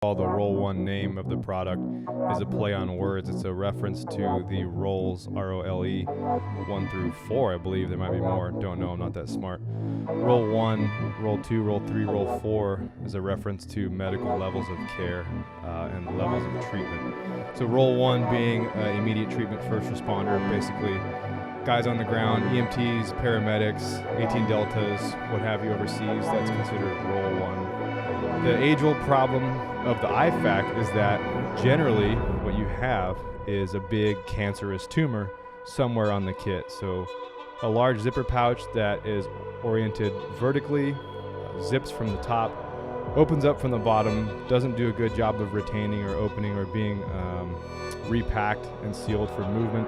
The roll one name of the product is a play on words. It's a reference to the rolls, R-O-L-E, 1 through 4, I believe. There might be more. Don't know. I'm not that smart. Roll 1, roll 2, roll 3, roll 4 is a reference to medical levels of care and levels of treatment. So roll 1 being immediate treatment, first responder, basically guys on the ground, EMTs, paramedics, 18 deltas, what have you overseas. That's considered roll 1. The age-old problem of the IFAK is that generally what you have is a big cancerous tumor somewhere on the kit. So a large zipper pouch that is oriented vertically, zips from the top, opens up from the bottom, doesn't do a good job of retaining or opening or being repacked and sealed for movement,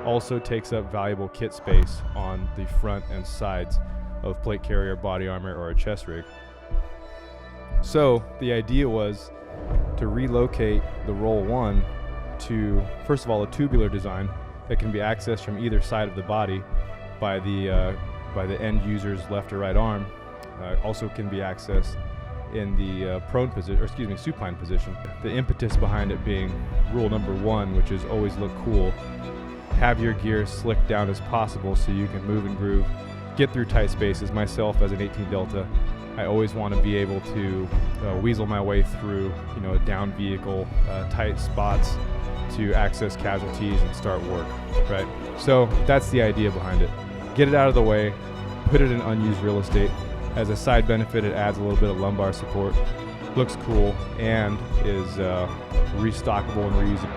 also takes up valuable kit space on the front and sides of plate carrier, body armor, or a chest rig. So the idea was to relocate the roll 1 to, first of all, a tubular design that can be accessed from either side of the body by the end user's left or right arm. Also can be accessed in the supine position. The impetus behind it being rule number 1, which is always look cool. Have your gear slicked down as possible so you can move and groove, get through tight spaces. Myself as an 18 Delta, I always want to be able to weasel my way through, a down vehicle, tight spots to access casualties and start work, right? So that's the idea behind it. Get it out of the way, put it in unused real estate. As a side benefit, it adds a little bit of lumbar support, looks cool, and is restockable and reusable.